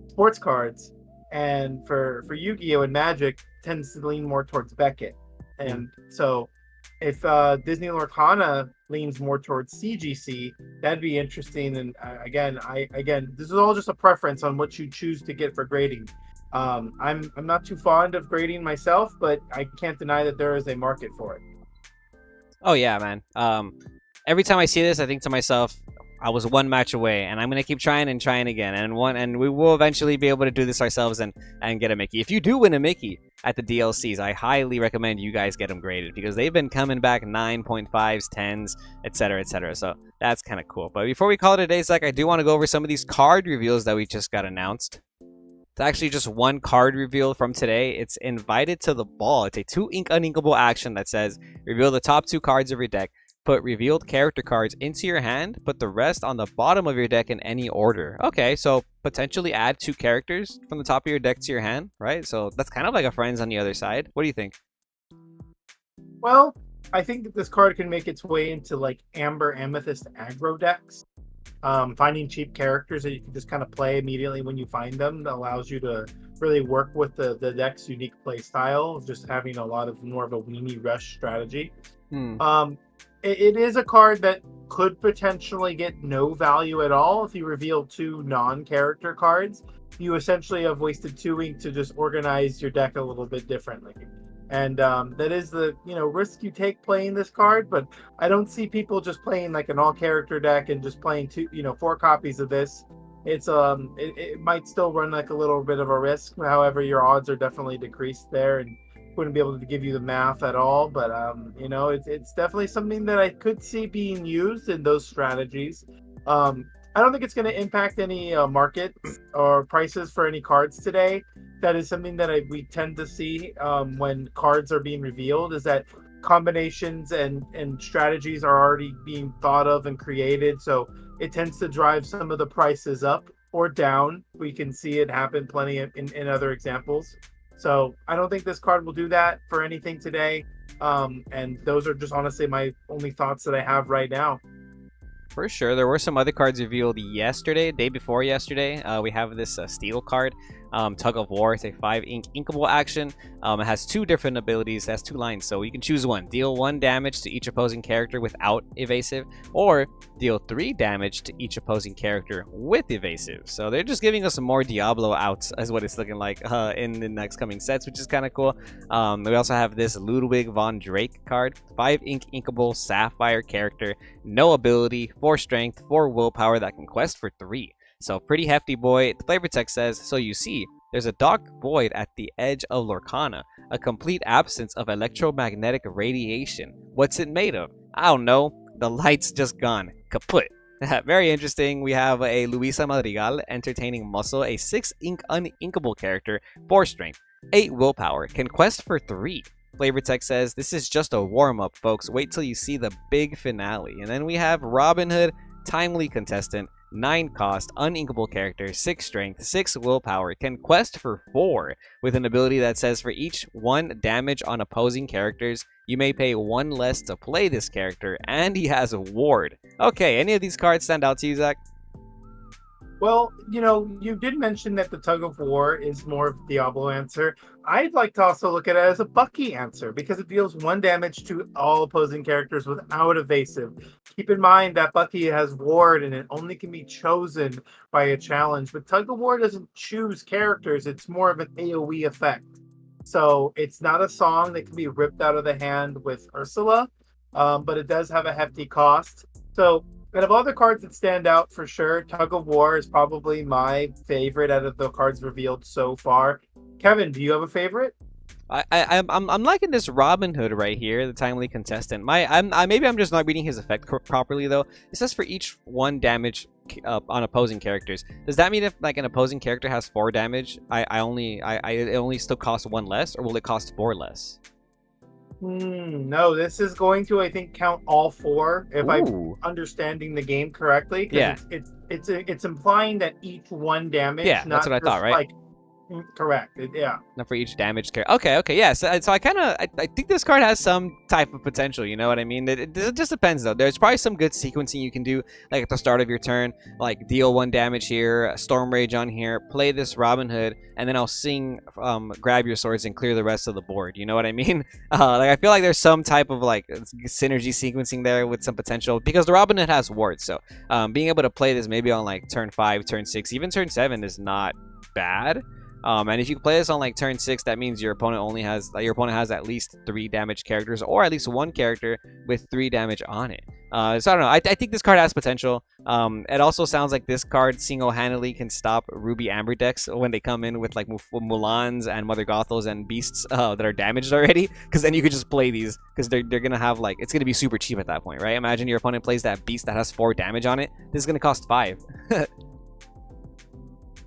sports cards, and for Yu-Gi-Oh! And Magic tends to lean more towards Beckett. And so if Disney Lorcana leans more towards CGC, that'd be interesting. And again, this is all just a preference on what you choose to get for grading. I'm not too fond of grading myself, but I can't deny that there is a market for it. Oh yeah, man. Every time I see this, I think to myself, I was one match away, and I'm gonna keep trying and trying again, and we will eventually be able to do this ourselves and get a Mickey. If you do win a Mickey at the DLCs, I highly recommend you guys get them graded, because they've been coming back 9.5s, 10s, etc., etc. So that's kind of cool. But before we call it a day, Zach, I do want to go over some of these card reveals that we just got announced. It's actually just one card reveal from today. It's Invited to the Ball. It's a 2-ink uninkable action that says reveal the top 2 cards of your deck. Put revealed character cards into your hand. Put the rest on the bottom of your deck in any order. Okay, so potentially add 2 characters from the top of your deck to your hand, right? So that's kind of like a Friends on the other side. What do you think? Well, I think that this card can make its way into like Amber Amethyst aggro decks. Finding cheap characters that you can just kind of play immediately when you find them, that allows you to really work with the deck's unique play style, just having a lot of more of a weenie rush strategy. It is a card that could potentially get no value at all if you reveal 2 non-character cards. You essentially have wasted 2 ink to just organize your deck a little bit differently. And that is the risk you take playing this card. But I don't see people just playing like an all character deck and just playing 4 copies of this. It might still run like a little bit of a risk. However, your odds are definitely decreased there, and wouldn't be able to give you the math at all. But it's definitely something that I could see being used in those strategies. I don't think it's going to impact any markets or prices for any cards today. That is something that we tend to see when cards are being revealed, is that combinations and strategies are already being thought of and created. So it tends to drive some of the prices up or down. We can see it happen plenty in other examples. So I don't think this card will do that for anything today. And those are just honestly my only thoughts that I have right now. For sure, there were some other cards revealed yesterday, day before yesterday. We have this steel card, Tug of War. It's a 5-ink inkable action. It has 2 different abilities. It has 2 lines, so you can choose one. Deal 1 damage to each opposing character without evasive, or deal 3 damage to each opposing character with evasive. So they're just giving us some more Diablo outs, as what it's looking like in the next coming sets, which is kind of cool. We also have this Ludwig von Drake card, 5-ink inkable sapphire character, no ability, 4 strength, 4 willpower that can quest for 3. So pretty hefty boy. The flavor text says, so you see, there's a dark void at the edge of Lorcana, a complete absence of electromagnetic radiation. What's it made of? I don't know. The light's just gone. Kaput. Very interesting. We have a Luisa Madrigal, entertaining muscle, a 6-ink uninkable character, 4 strength, 8 willpower, can quest for 3. Flavor text says, this is just a warm-up, folks. Wait till you see the big finale. And then we have Robin Hood, timely contestant, 9 cost, uninkable character, 6 strength, 6 willpower, can quest for 4, with an ability that says for each 1 damage on opposing characters, you may pay 1 less to play this character, and he has a ward. Okay, any of these cards stand out to you, Zach? Well, you did mention that the Tug of War is more of a Diablo answer. I'd like to also look at it as a Bucky answer, because it deals 1 damage to all opposing characters without evasive. Keep in mind that Bucky has ward and it only can be chosen by a challenge, but Tug of War doesn't choose characters. It's more of an AoE effect. So it's not a song that can be ripped out of the hand with Ursula, but it does have a hefty cost. So out of all the cards that stand out, for sure, Tug of War is probably my favorite out of the cards revealed so far. Kevin, do you have a favorite? I'm liking this Robin Hood right here, the timely contestant. Maybe I'm just not reading his effect properly though. It says for each 1 damage on opposing characters. Does that mean if like an opposing character has 4 damage, it only still costs 1 less, or will it cost 4 less? No, this is going to, I think, count all 4 if I'm understanding the game correctly. Yeah, it's implying that each 1 damage. Yeah, that's what I thought, right? Like, correct. Yeah. Not for each damage character. Okay, yeah. So I think this card has some type of potential. You know what I mean? It just depends though. There's probably some good sequencing you can do, like at the start of your turn, like deal 1 damage here, Storm Rage on here, play this Robin Hood, and then I'll sing, grab your swords and clear the rest of the board. You know what I mean? Like I feel like there's some type of like synergy sequencing there with some potential, because the Robin Hood has wards. So being able to play this maybe on like turn 5, turn 6, even turn 7 is not bad. And if you play this on like turn 6, that means your opponent has at least 3 damage characters, or at least 1 character with 3 damage on it. So I don't know. I think this card has potential. It also sounds like this card single-handedly can stop Ruby Amber decks when they come in with like Mulans and Mother Gothels and beasts that are damaged already. Because then you could just play these, because they're gonna have like, it's gonna be super cheap at that point, right? Imagine your opponent plays that beast that has 4 damage on it. This is gonna cost 5.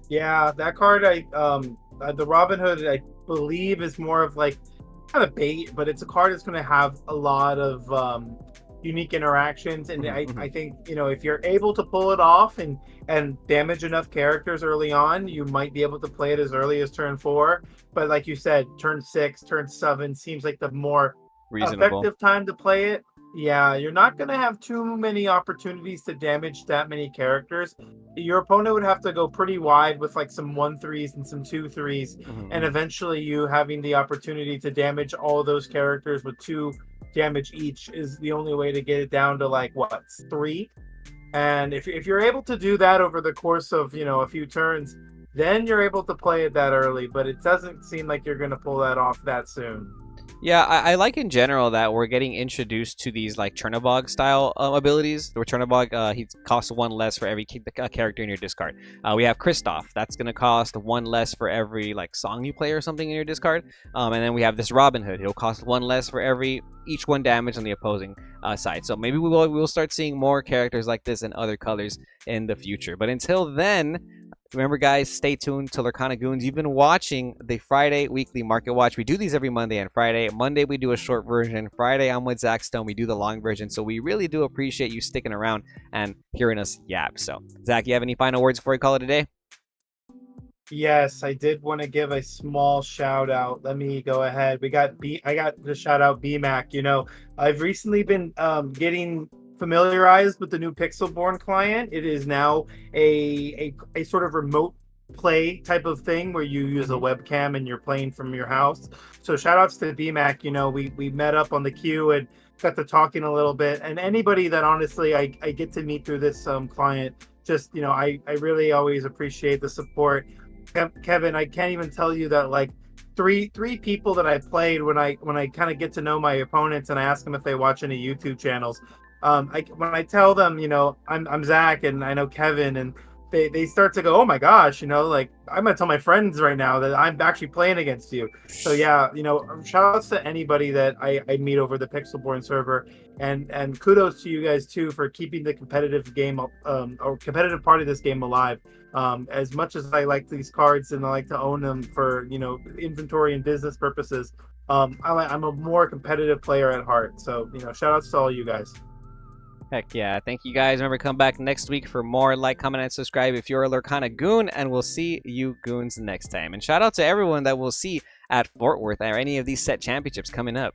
Yeah, that card, the Robin Hood, I believe, is more of like kind of bait, but it's a card that's going to have a lot of unique interactions, and I think if you're able to pull it off and damage enough characters early on, you might be able to play it as early as turn 4. But like you said, turn 6, turn 7 seems like the more reasonable effective time to play it. Yeah, you're not going to have too many opportunities to damage that many characters. Your opponent would have to go pretty wide with like some 1/3s and some 2/3s, and eventually you having the opportunity to damage all those characters with 2 damage each is the only way to get it down to like 3. And if you're able to do that over the course of a few turns, then you're able to play it that early. But it doesn't seem like you're going to pull that off that soon. Yeah, I like in general that we're getting introduced to these like Chernobog style abilities. The Chernobog, he costs one less for every character in your discard. We have Kristoff, that's gonna cost one less for every like song you play or something in your discard. And then we have this Robin Hood, he'll cost one less for every each one damage on the opposing side. So maybe we'll start seeing more characters like this in other colors in the future. But until then, remember, guys, stay tuned to Lorcana Goons. You've been watching the Friday weekly market watch. We do these every Monday and Friday. Monday, we do a short version. Friday, I'm with Zach Stone. We do the long version. So we really do appreciate you sticking around and hearing us yap. So, Zach, you have any final words before we call it a day? Yes, I did want to give a small shout out. Let me go ahead. I got the shout out BMAC. I've recently been getting familiarized with the new Pixelborn client. It is now a sort of remote play type of thing where you use a webcam and you're playing from your house. So shout outs to BMAC. We met up on the queue and got to talking a little bit. And anybody that honestly I get to meet through this client, just I really always appreciate the support. Kevin, I can't even tell you that like three people that I played when I kind of get to know my opponents and I ask them if they watch any YouTube channels. When I tell them, I'm Zach and I know Kevin, and they start to go, oh my gosh, like I'm gonna tell my friends right now that I'm actually playing against you. So yeah, shout outs to anybody that I meet over the Pixelborn server, and kudos to you guys too for keeping the competitive game or competitive part of this game alive. As much as I like these cards and I like to own them for inventory and business purposes, I'm a more competitive player at heart. So shout outs to all you guys. Heck yeah. Thank you, guys. Remember, come back next week for more. Like, comment, and subscribe if you're a Lorcana Goon, and we'll see you Goons next time. And shout out to everyone that we'll see at Fort Worth or any of these set championships coming up.